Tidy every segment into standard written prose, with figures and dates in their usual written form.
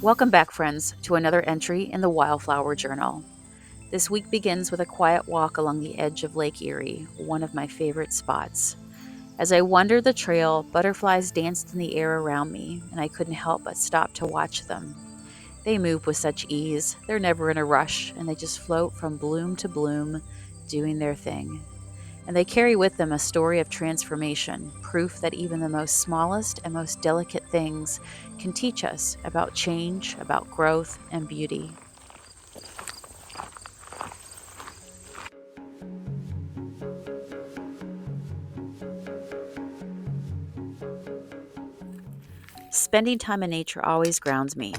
Welcome back, friends, to another entry in the Wildflower Journal. This week begins with a quiet walk along the edge of Lake Erie, one of my favorite spots. As I wandered the trail, butterflies danced in the air around me, and I couldn't help but stop to watch them. They move with such ease, they're never in a rush, and they just float from bloom to bloom, doing their thing. And they carry with them a story of transformation, proof that even the most smallest and most delicate things can teach us about change, about growth, and beauty. Spending time in nature always grounds me.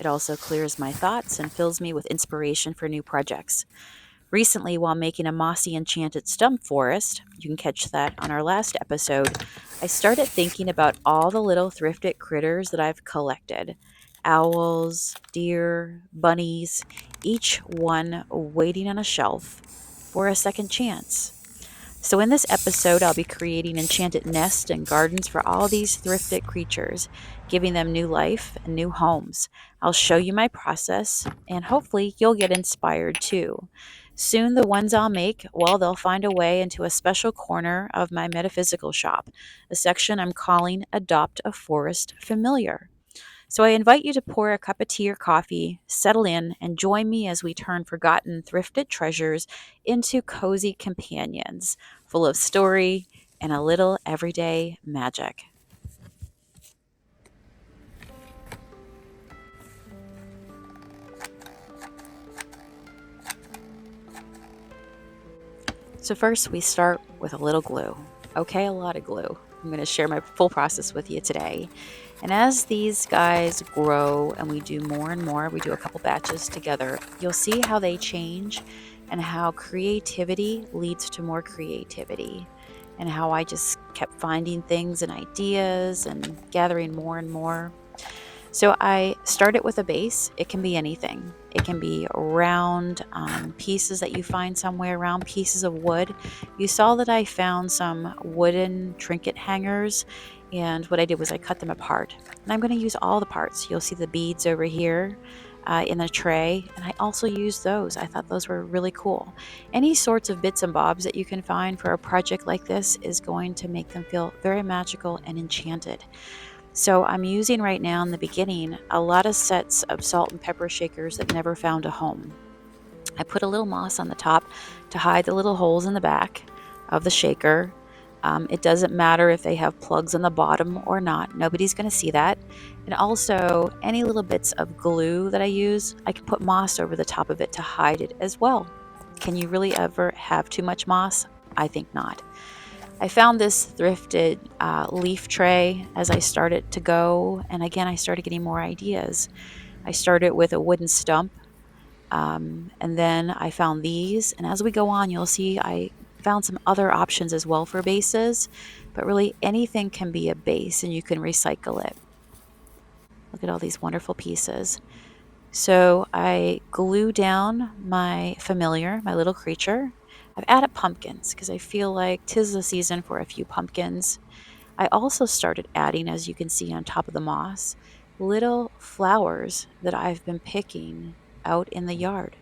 It also clears my thoughts and fills me with inspiration for new projects. Recently, while making a mossy enchanted stump forest, you can catch that on our last episode, I started thinking about all the little thrifted critters that I've collected: owls, deer, bunnies, each one waiting on a shelf for a second chance. So, in this episode, I'll be creating enchanted nests and gardens for all these thrifted creatures, giving them new life and new homes. I'll show you my process, and hopefully, you'll get inspired too. Soon, the ones I'll make, well, they'll find a way into a special corner of my metaphysical shop, a section I'm calling Adopt a Forest Familiar. So I invite you to pour a cup of tea or coffee, settle in, and join me as we turn forgotten thrifted treasures into cozy companions full of story and a little everyday magic. So, first, we start with a little glue. Okay, a lot of glue. I'm going to share my full process with you today. And as these guys grow and we do more and more, we do a couple batches together, you'll see how they change and how creativity leads to more creativity. And how I just kept finding things and ideas and gathering more and more. So I start it with a base. It can be anything. It can be round pieces that you find somewhere, round pieces of wood. You saw that I found some wooden trinket hangers, and what I did was I cut them apart. And I'm going to use all the parts. You'll see the beads over here in the tray, and I also used those. I thought those were really cool. Any sorts of bits and bobs that you can find for a project like this is going to make them feel very magical and enchanted. So I'm using right now in the beginning a lot of sets of salt and pepper shakers that never found a home. I put a little moss on the top to hide the little holes in the back of the shaker. It doesn't matter if they have plugs on the bottom or not. Nobody's going to see that. And also, any little bits of glue that I use, I can put moss over the top of it to hide it as well. Can you really ever have too much moss? I think not. I found this thrifted leaf tray as I started to go, and again, I started getting more ideas. I started with a wooden stump, and then I found these, and as we go on, you'll see I found some other options as well for bases, but really anything can be a base, and you can recycle it. Look at all these wonderful pieces. So I glue down my familiar, my little creature. I've added pumpkins because I feel like 'tis the season for a few pumpkins. I also started adding, as you can see on top of the moss, little flowers that I've been picking out in the yard.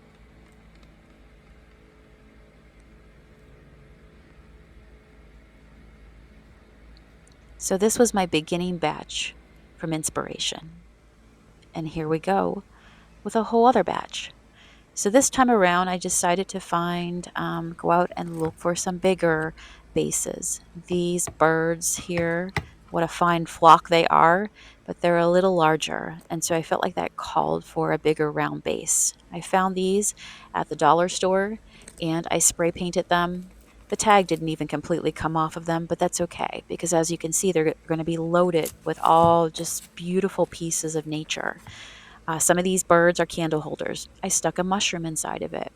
So this was my beginning batch from inspiration. And here we go with a whole other batch. So this time around, I decided to go out and look for some bigger bases. These birds here, what a fine flock they are, but they're a little larger. And so I felt like that called for a bigger round base. I found these at the dollar store and I spray painted them. The tag didn't even completely come off of them, but that's okay because as you can see, they're going to be loaded with all just beautiful pieces of nature. Some of these birds are candle holders. I stuck a mushroom inside of it.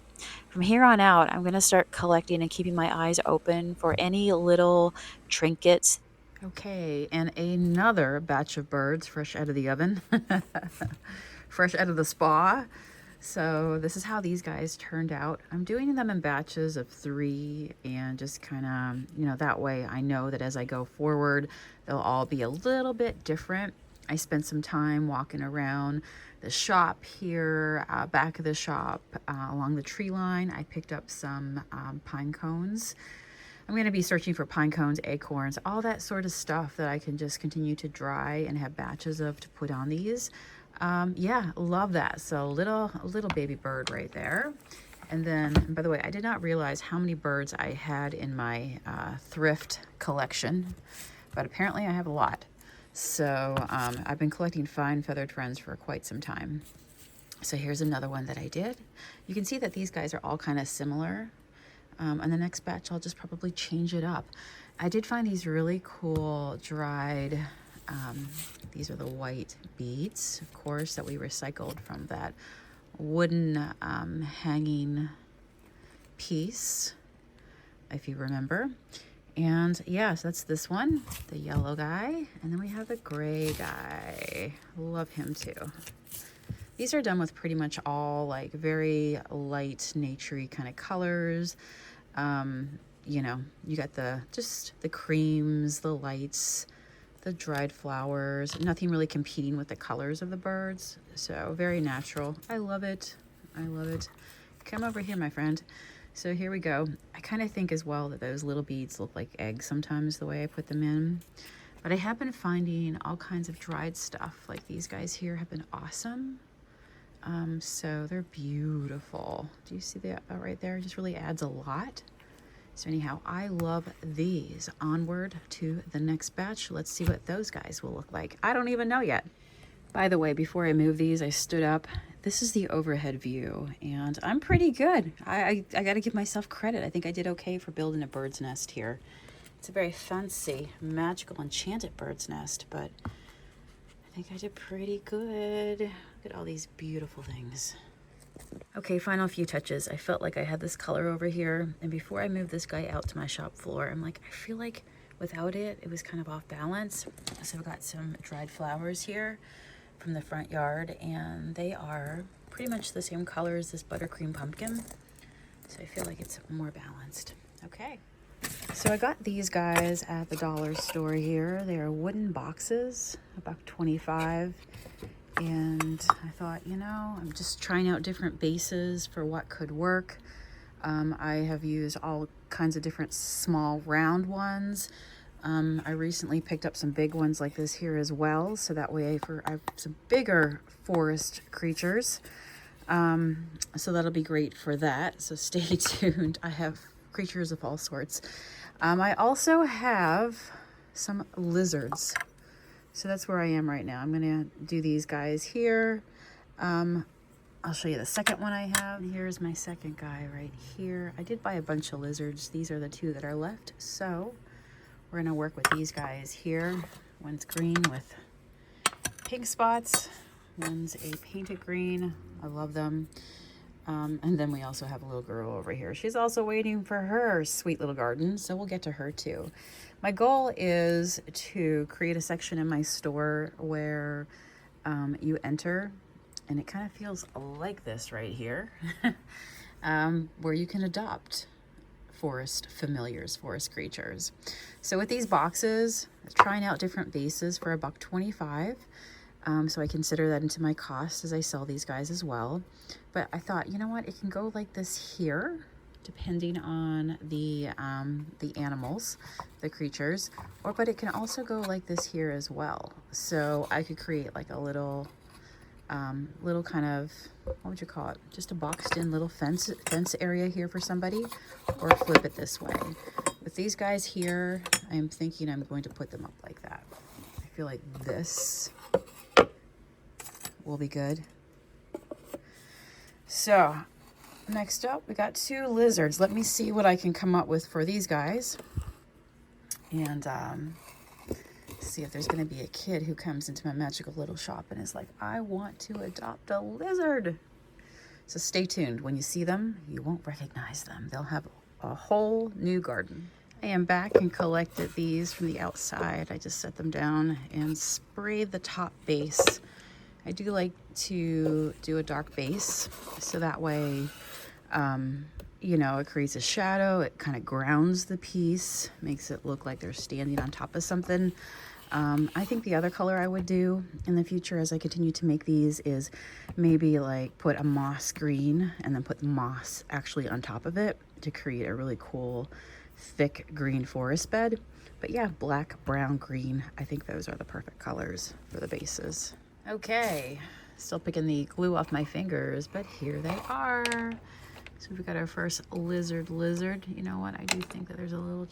From here on out, I'm going to start collecting and keeping my eyes open for any little trinkets. Okay, and another batch of birds fresh out of the oven, fresh out of the spa. So this is how these guys turned out. I'm doing them in batches of 3 and just kind of, that way I know that as I go forward, they'll all be a little bit different. I spent some time walking around the shop here, back of the shop, along the tree line. I picked up some pine cones. I'm going to be searching for pine cones, acorns, all that sort of stuff that I can just continue to dry and have batches of to put on these. Yeah, love that. So a little baby bird right there. And then, by the way, I did not realize how many birds I had in my thrift collection, but apparently I have a lot. So I've been collecting fine feathered wrens for quite some time. So here's another one that I did. You can see that these guys are all kind of similar. On the next batch, I'll just probably change it up. I did find these really cool dried, these are the white beads, of course, that we recycled from that wooden hanging piece, if you remember. And yeah, so that's this one, the yellow guy. And then we have the gray guy. Love him too. These are done with pretty much all like very light, naturey kind of colors. You know, you got just the creams, the lights, the dried flowers, nothing really competing with the colors of the birds. So very natural. I love it. I love it. Come over here, my friend. So here we go. I kind of think as well that those little beads look like eggs sometimes the way I put them in. But I have been finding all kinds of dried stuff. Like these guys here have been awesome. So they're beautiful. Do you see that right there? It just really adds a lot. So anyhow, I love these. Onward to the next batch. Let's see what those guys will look like. I don't even know yet. By the way, before I move these, I stood up. This is the overhead view, and I'm pretty good. I got to give myself credit. I think I did okay for building a bird's nest here. It's a very fancy, magical, enchanted bird's nest, but I think I did pretty good. Look at all these beautiful things. Okay, final few touches. I felt like I had this color over here, and before I moved this guy out to my shop floor, I'm like, I feel like without it, it was kind of off balance. So I've got some dried flowers here from the front yard, and they are pretty much the same color as this buttercream pumpkin. So I feel like it's more balanced. Okay. So I got these guys at the dollar store here. They are wooden boxes, $1.25. And I thought, you know, I'm just trying out different bases for what could work. I have used all kinds of different small round ones. I recently picked up some big ones like this here as well. So that way I have some bigger forest creatures. So that'll be great for that. So stay tuned. I have creatures of all sorts. I also have some lizards. So that's where I am right now. I'm gonna do these guys here. I'll show you the second one I have. Here's my second guy right here. I did buy a bunch of lizards. These are the two that are left. So we're gonna work with these guys here. One's green with pink spots. One's a painted green. I love them. And then we also have a little girl over here. She's also waiting for her sweet little garden, so we'll get to her too. My goal is to create a section in my store where you enter, and it kind of feels like this right here, where you can adopt forest familiars, forest creatures. So with these boxes, trying out different bases for $1.25. So I consider that into my cost as I sell these guys as well. But I thought, you know what, it can go like this here, depending on the animals, the creatures, but it can also go like this here as well. So I could create like a little kind of, what would you call it? Just a boxed in little fence area here for somebody, or flip it this way. With these guys here, I'm thinking I'm going to put them up like that. I feel like this will be good. So next up, we got two lizards. Let me see what I can come up with for these guys, and see if there's going to be a kid who comes into my magical little shop and is like, I want to adopt a lizard. So stay tuned. When you see them, you won't recognize them. They'll have a whole new garden. I am back and collected these from the outside. I just set them down and sprayed the top base. I do like to do a dark base, so that way, you know, it creates a shadow. It kind of grounds the piece, makes it look like they're standing on top of something. I think the other color I would do in the future as I continue to make these is maybe like put a moss green and then put moss actually on top of it to create a really cool thick green forest bed. But yeah, black, brown, green, I think those are the perfect colors for the bases. Okay, still picking the glue off my fingers, but here they are. So we've got our first lizard. You know what? I do think that there's a little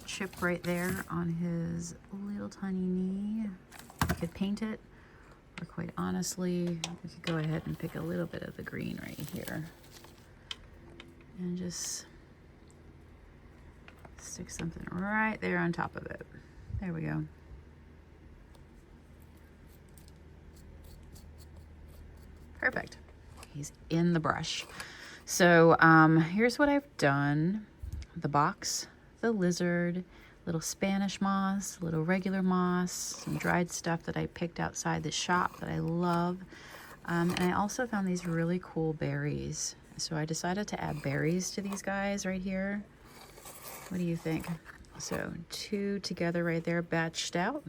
chip right there on his little tiny knee. I could paint it, or quite honestly, we could go ahead and pick a little bit of the green right here and just stick something right there on top of it. There we go. Perfect. He's in the brush. So here's what I've done. The box, the lizard, little Spanish moss, little regular moss, some dried stuff that I picked outside the shop that I love. And I also found these really cool berries. So I decided to add berries to these guys right here. What do you think? So 2 together right there, batched out.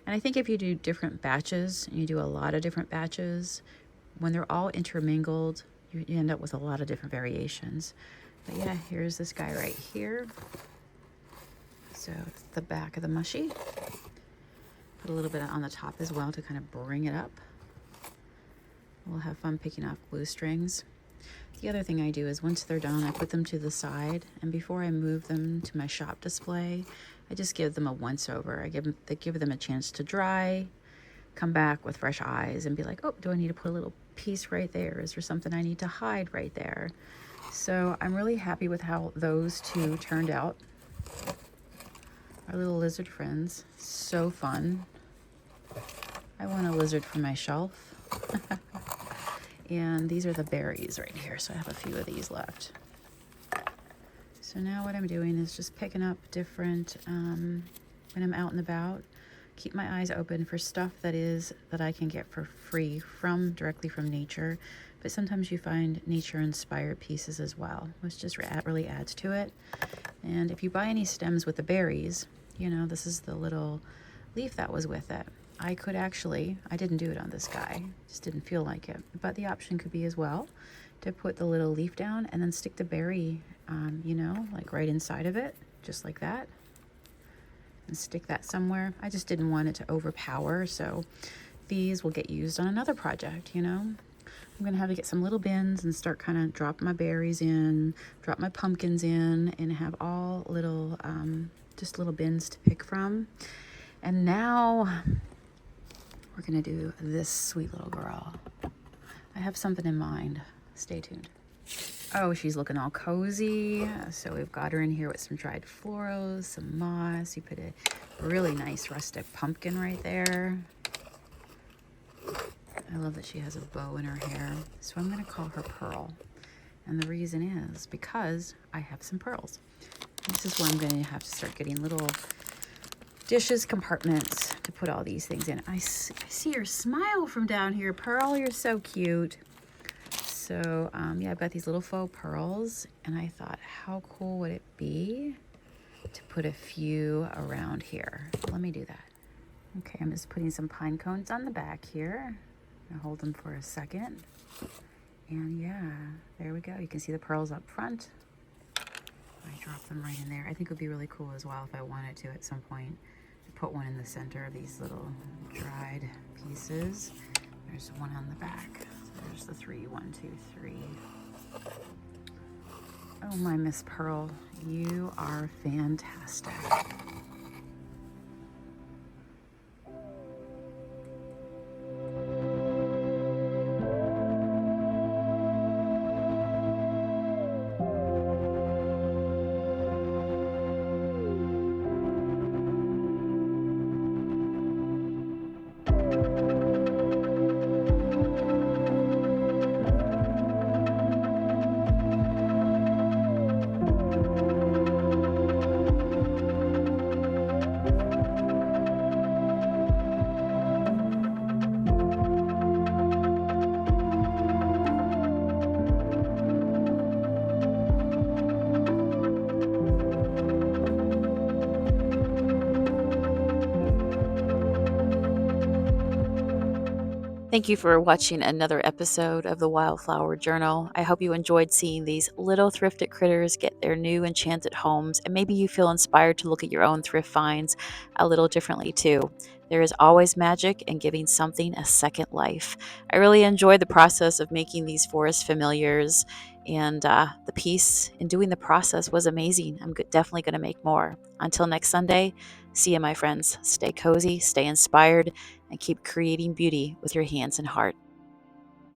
And I think if you do different batches, and you do a lot of different batches, when they're all intermingled, you end up with a lot of different variations. But yeah, here's this guy right here. So it's the back of the mushy. Put a little bit on the top as well to kind of bring it up. We'll have fun picking off glue strings. The other thing I do is once they're done, I put them to the side, and before I move them to my shop display, I just give them a once over. I give them a chance to dry, come back with fresh eyes and be like, oh, do I need to put a little piece right there? Is there something I need to hide right there? So I'm really happy with how those 2 turned out. Our little lizard friends, so fun. I want a lizard for my shelf. And these are the berries right here, so I have a few of these left. So now what I'm doing is just picking up different, when I'm out and about, keep my eyes open for stuff that I can get for free directly from nature. But sometimes you find nature inspired pieces as well, which just really adds to it. And if you buy any stems with the berries, you know, this is the little leaf that was with it. I didn't do it on this guy, just didn't feel like it. But the option could be as well to put the little leaf down and then stick the berry, you know, like right inside of it, just like that. And stick that somewhere. I just didn't want it to overpower, so these will get used on another project, you know. I'm gonna have to get some little bins and start kind of dropping my berries in, drop my pumpkins in, and have all little, just little bins to pick from. And now we're gonna do this sweet little girl. I have something in mind. Stay tuned. Oh, she's looking all cozy. So we've got her in here with some dried florals, some moss. You put a really nice rustic pumpkin right there. I love that she has a bow in her hair. So I'm gonna call her Pearl. And the reason is because I have some pearls. This is where I'm gonna have to start getting little dishes, compartments to put all these things in. I see your smile from down here, Pearl. You're so cute. So yeah, I've got these little faux pearls, and I thought, how cool would it be to put a few around here? Let me do that. Okay, I'm just putting some pine cones on the back here. I'll hold them for a second. And yeah, there we go. You can see the pearls up front. I drop them right in there. I think it would be really cool as well if I wanted to at some point put one in the center of these little dried pieces. There's one on the back. So there's the 3, 1, 2, 3. Oh my Miss Pearl, you are fantastic. Thank you for watching another episode of the Wildflower Journal. I hope you enjoyed seeing these little thrifted critters get their new enchanted homes, and maybe you feel inspired to look at your own thrift finds a little differently too. There is always magic in giving something a second life. I really enjoyed the process of making these forest familiars, and the peace in doing the process was amazing. I'm definitely going to make more. Until next Sunday, see you, my friends. Stay cozy, stay inspired, and keep creating beauty with your hands and heart.